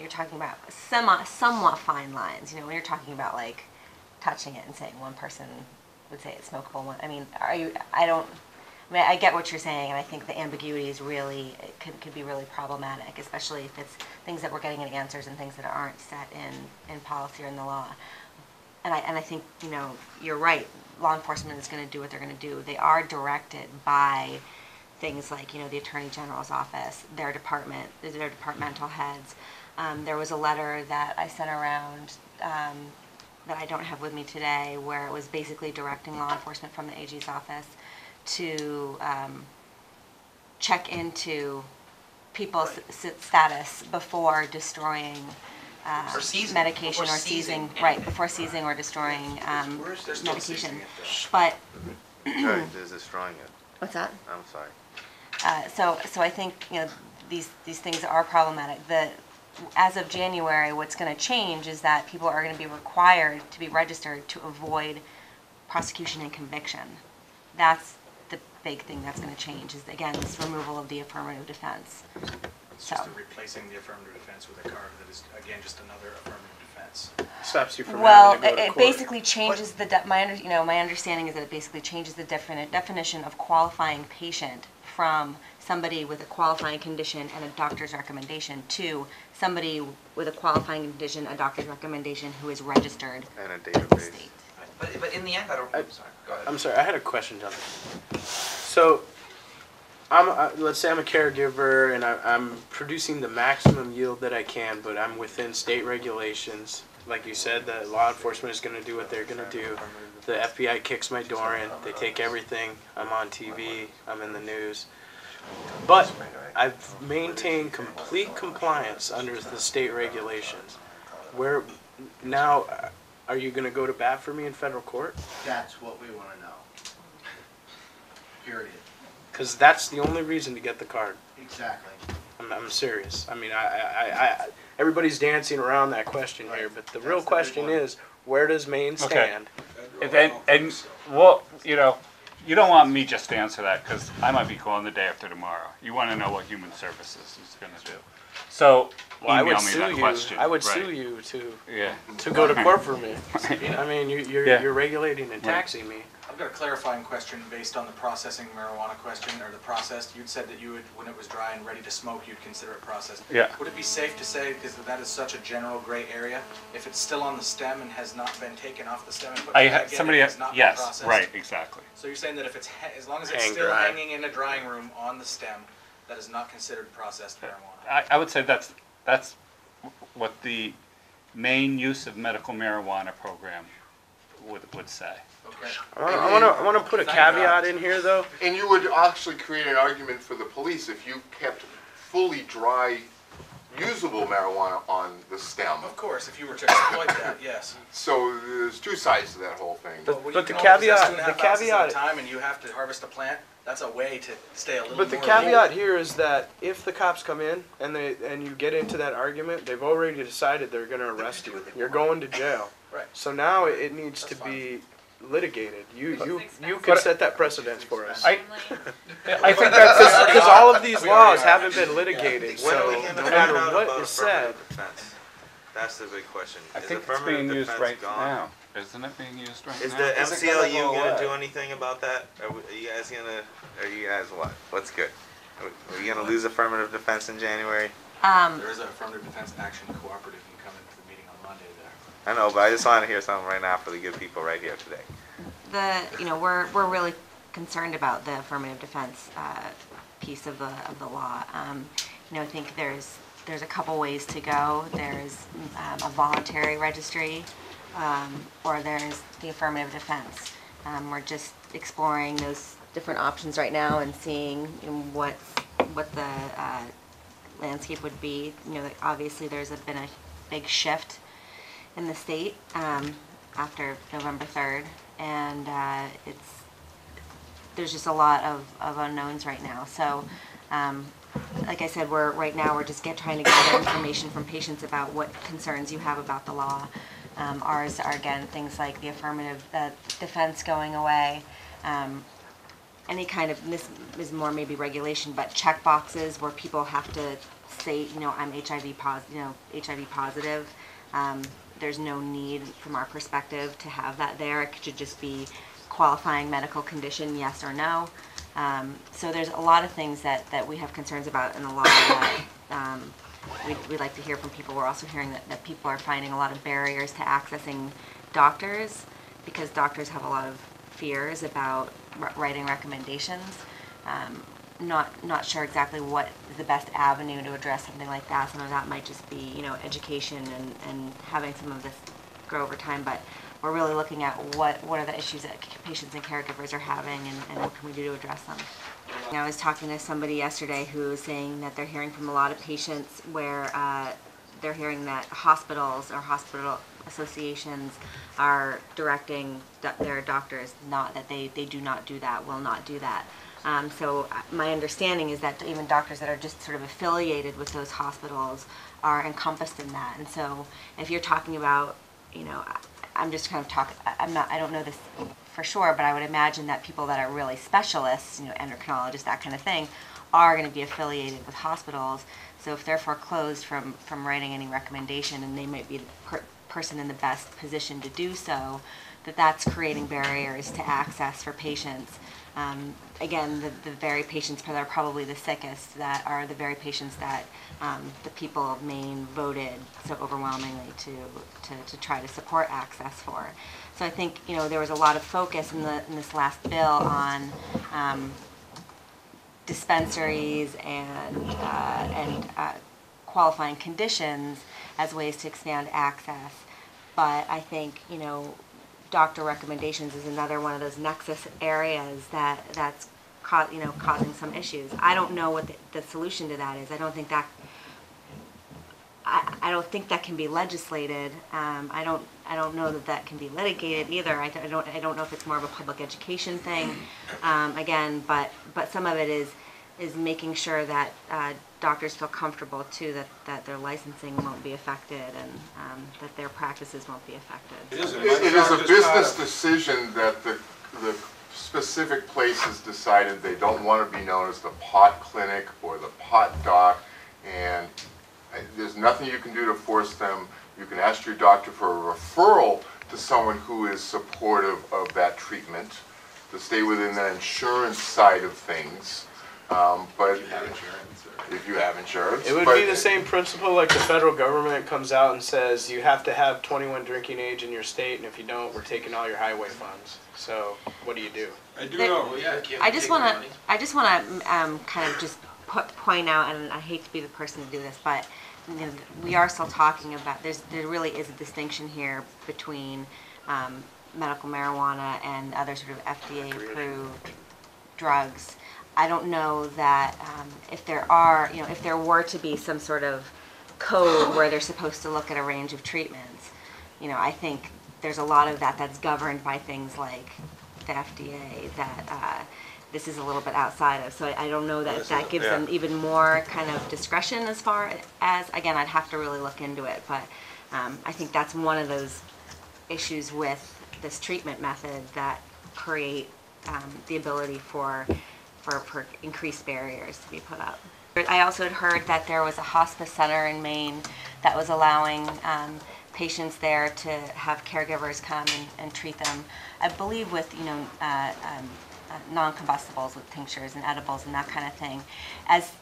you're talking about somewhat fine lines. When you're talking about like touching it and saying one person would say it's smokable. I mean, I get what you're saying, and I think the ambiguity is really could be really problematic, especially if it's things that we're getting in answers and things that aren't set in policy or in the law. And I think you're right. Law enforcement is going to do what they're going to do. They are directed by things like the Attorney General's office, their departmental heads. There was a letter that I sent around that I don't have with me today, where it was basically directing law enforcement from the AG's office to check into people's status before destroying medication or seizing, right, before seizing or destroying medication. But sorry, they're destroying it. What's that? I'm sorry. So I think these things are problematic. As of January, what's going to change is that people are going to be required to be registered to avoid prosecution and conviction. That's the big thing that's going to change, is again this removal of the affirmative defense. It's just replacing the affirmative defense with a card that is again just another affirmative defense. Stops you from Well, having to go to it court. basically changes my understanding is that it basically changes the definition of qualifying patient from somebody with a qualifying condition and a doctor's recommendation to somebody with a qualifying condition, a doctor's recommendation, who is registered And a with the database. state. But in the end, I'm sorry. Go ahead. I'm sorry, I had a question, John. So, let's say I'm a caregiver and I'm producing the maximum yield that I can, but I'm within state regulations. Like you said, the law enforcement is going to do what they're going to do. The FBI kicks my door in. They take everything. I'm on TV. I'm in the news. But I've maintained complete compliance under the state regulations. Where now, are you going to go to bat for me in federal court? That's what we want to know. Period. Because that's the only reason to get the card. Exactly. I'm serious. I mean, everybody's dancing around that question here, but the real question is, where does Maine stand? And well, you don't want me just to answer that, because I might be calling the day after tomorrow. You want to know what Human Services is going to do. So email me that question. I would Right. sue you Yeah. to go to court for me. I mean, you're regulating and taxing me. I've got a clarifying question based on the processing marijuana question, or the processed. You'd said that you would, when it was dry and ready to smoke, you'd consider it processed. Yeah. Would it be safe to say, because that is such a general gray area, if it's still on the stem and has not been taken off the stem and put back in, it has not been yes, processed? right, exactly. So you're saying that if it's as long as it's Hang still dry. hanging in a drying room on the stem, that is not considered processed marijuana? I would say that's what the Maine Use of Medical Marijuana program would say. Okay. I want to put a caveat in here, though. And you would actually create an argument for the police if you kept fully dry, usable marijuana on the stem. Of course, if you were to exploit that, yes. So there's two sides to that whole thing. But You the can only possess caveat, 2.5 ounces at a the time, and you have to harvest a plant. That's a way to stay a little. But the more caveat legal. here is that if the cops come in and you get into that argument, they've already decided they're going to arrest you. You're going to jail. Right. So now it needs to be litigated. You could set that precedence for us. I think that's Because all of these laws haven't been litigated, When are we so going no to matter find out what about is said, affirmative defense? That's the big question. I Is think it's affirmative being used defense right gone? now. Isn't it being used right Is now? the Is it gonna MCLU go going to away? do anything about that? Are you guys what? What's good? Are you going to lose affirmative defense in January? There is an affirmative defense action cooperative. You can come into the meeting on Monday there. I know, but I just want to hear something right now for the good people right here today. We're really concerned about the affirmative defense piece of the law. I think there's a couple ways to go. There's a voluntary registry, or there's the affirmative defense. We're just exploring those different options right now and seeing what the landscape would be. Obviously there's been a big shift in the state after November 3rd, and there's just a lot of unknowns right now. So like I said, right now we're just trying to gather information from patients about what concerns you have about the law. Ours are, again, things like the affirmative defense going away, any kind of, and this is more maybe regulation, but check boxes where people have to say, you know, I'm HIV positive. There's no need from our perspective to have that there. It should just be qualifying medical condition, yes or no. So there's a lot of things that we have concerns about, and a lot of that we'd like to hear from people. We're also hearing that people are finding a lot of barriers to accessing doctors because doctors have a lot of fears about writing recommendations. Not sure exactly what is the best avenue to address something like that. Some of that might just be, you know, education and having some of this grow over time, but we're really looking at what are the issues that patients and caregivers are having, and what can we do to address them. I was talking to somebody yesterday who was saying that they're hearing from a lot of patients where they're hearing that hospitals or hospital associations are directing their doctors not that they do not do that, will not do that. So my understanding is that even doctors that are just sort of affiliated with those hospitals are encompassed in that. And so if you're talking about, you know, I'm just kind of talking, I don't know this for sure, but I would imagine that people that are really specialists, you know, endocrinologists, that kind of thing, are going to be affiliated with hospitals. So if they're foreclosed from writing any recommendation, and they might be the person in the best position to do so, that's creating barriers to access for patients. Again, the very patients that are probably the sickest, that are the very patients that the people of Maine voted so overwhelmingly to try to support access for. So I think, you know, there was a lot of focus in this last bill on dispensaries and qualifying conditions as ways to expand access. But I think, you know, doctor recommendations is another one of those nexus areas that's causing some issues. I don't know what the solution to that is. I don't think that can be legislated. I don't know that can be litigated either. I don't know if it's more of a public education thing. Again, but some of it is making sure that doctors feel comfortable too that their licensing won't be affected, and that their practices won't be affected. It is a business decision that the specific places decided they don't want to be known as the pot clinic or the pot doc, and there's nothing you can do to force them. You can ask your doctor for a referral to someone who is supportive of that treatment, to stay within the insurance side of things. But if you have insurance. It would be the same principle like the federal government comes out and says you have to have 21 drinking age in your state, and if you don't, we're taking all your highway funds. So what do you do? I do know. Yeah, I just want to kind of just point out, and I hate to be the person to do this, but you know, we are still talking about, there really is a distinction here between medical marijuana and other sort of FDA-approved drugs. I don't know that if there were to be some sort of code where they're supposed to look at a range of treatments, you know, I think there's a lot of that's governed by things like the FDA that this is a little bit outside of. So I don't know that gives them even more kind of discretion as far as, again, I'd have to really look into it, but I think that's one of those issues with this treatment method that create the ability for increased barriers to be put up. I also had heard that there was a hospice center in Maine that was allowing patients there to have caregivers come and treat them, I believe with, you know, non-combustibles, with tinctures and edibles and that kind of thing. As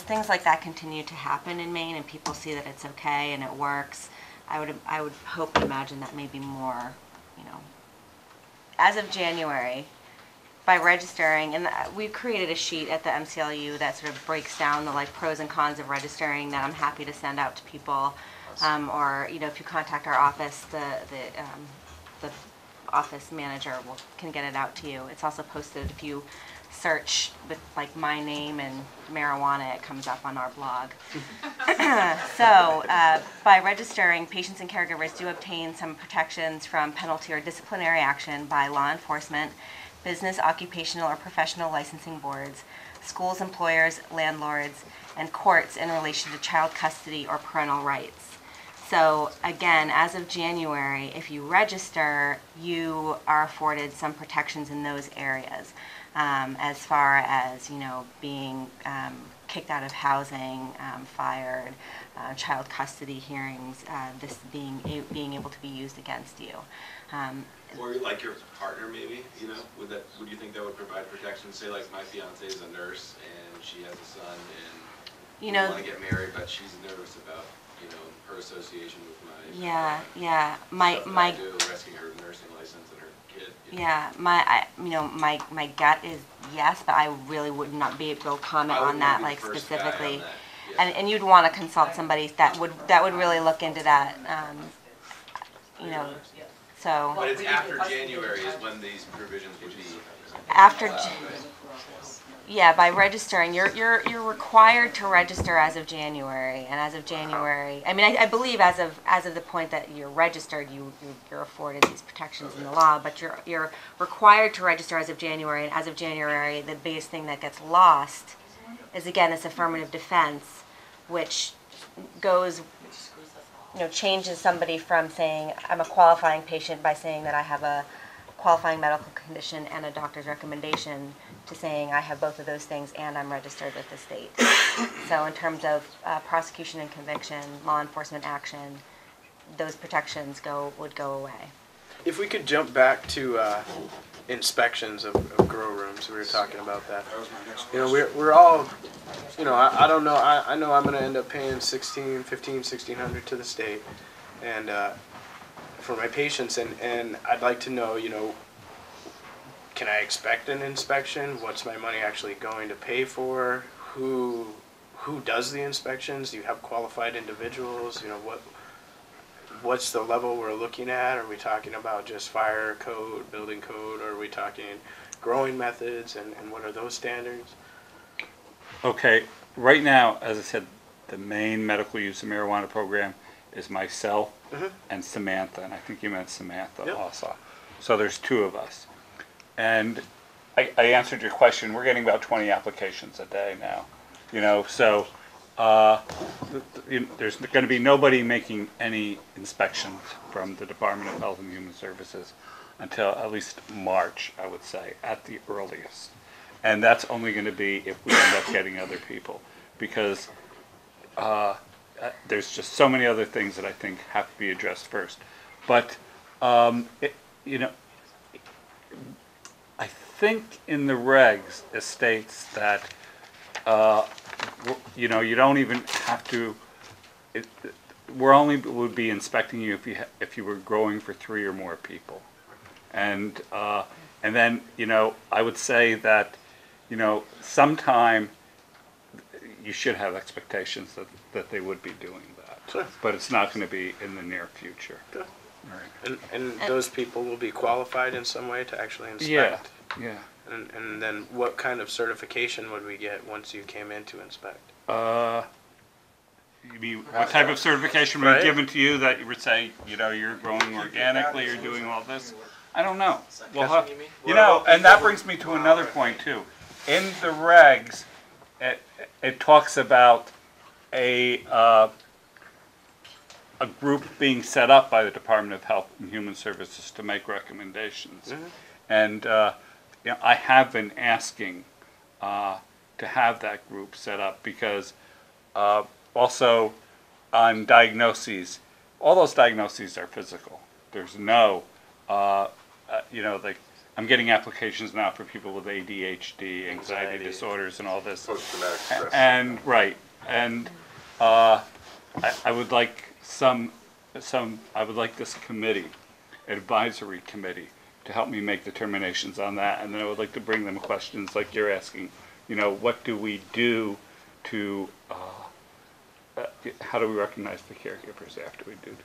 things like that continue to happen in Maine and people see that it's okay and it works, I would hope and imagine that maybe more, you know. As of January, by registering, and we've created a sheet at the MCLU that sort of breaks down the pros and cons of registering that I'm happy to send out to people, or you know, if you contact our office, the office manager can get it out to you. It's also posted. If you search with my name and marijuana, it comes up on our blog. So by registering, patients and caregivers do obtain some protections from penalty or disciplinary action by law enforcement, business, occupational, or professional licensing boards, schools, employers, landlords, and courts in relation to child custody or parental rights. So again, as of January, if you register, you are afforded some protections in those areas. as far as, being kicked out of housing, fired, child custody hearings, this being able to be used against you. Or like your partner, maybe, would you think that would provide protection? Say like my fiance is a nurse and she has a son and we want to get married, but she's nervous about, her association with my stuff that I do, risking her nursing license and her kid. Yeah, my gut is yes, but I really would not be able to comment on that, like specifically. And you'd want to consult somebody that would really look into that, so. But it's after January is when these provisions would be. After, yeah, by registering, you're required to register as of January, and as of January, I mean, I believe as of the point that you're registered, you're afforded these protections in the law, but you're required to register as of January, and as of January, the biggest thing that gets lost is, again, this affirmative defense, which goes, changes somebody from saying I'm a qualifying patient by saying that I have a qualifying medical condition and a doctor's recommendation to saying I have both of those things and I'm registered with the state. So in terms of prosecution and conviction, law enforcement action, those protections would go away. If we could jump back to inspections of grow rooms, we were talking about that. That was my next question. We're all, I don't know, I know I'm going to end up paying $1,600 to the state, and for my patients, and I'd like to know, can I expect an inspection? What's my money actually going to pay for? Who does the inspections? Do you have qualified individuals? What's the level we're looking at? Are we talking about just fire code, building code? Or are we talking growing methods, and what are those standards? Okay, right now, as I said, the Maine medical use of marijuana program is myself and Samantha, and I think you meant Samantha also. So there's two of us. And I answered your question. We're getting about 20 applications a day now. So there's going to be nobody making any inspections from the Department of Health and Human Services until at least March, I would say, at the earliest. And that's only going to be if we end up getting other people, because there's just so many other things that I think have to be addressed first. But, I think in the regs it states that, you don't even have to, we're only would be inspecting you if you were growing for 3 or more people. And then, I would say that, sometime you should have expectations that they would be doing that. Sure. But it's not going to be in the near future. Good. Right. And those people will be qualified in some way to actually inspect? Yeah. And then what kind of certification would we get once you came in to inspect? You mean, what type of certification would be given to you that you would say, you're growing organically, you're doing all this? I don't know. We'll have, and that brings me to another point too. In the regs, it talks about a group being set up by the Department of Health and Human Services to make recommendations. And I have been asking to have that group set up because also on diagnoses, all those diagnoses are physical. There's no, I'm getting applications now for people with ADHD, anxiety disorders, and all this. Post-traumatic stress. And I would like I would like this committee, advisory committee, to help me make determinations on that. And then I would like to bring them questions like you're asking. What do we do to, how do we recognize the caregivers after we do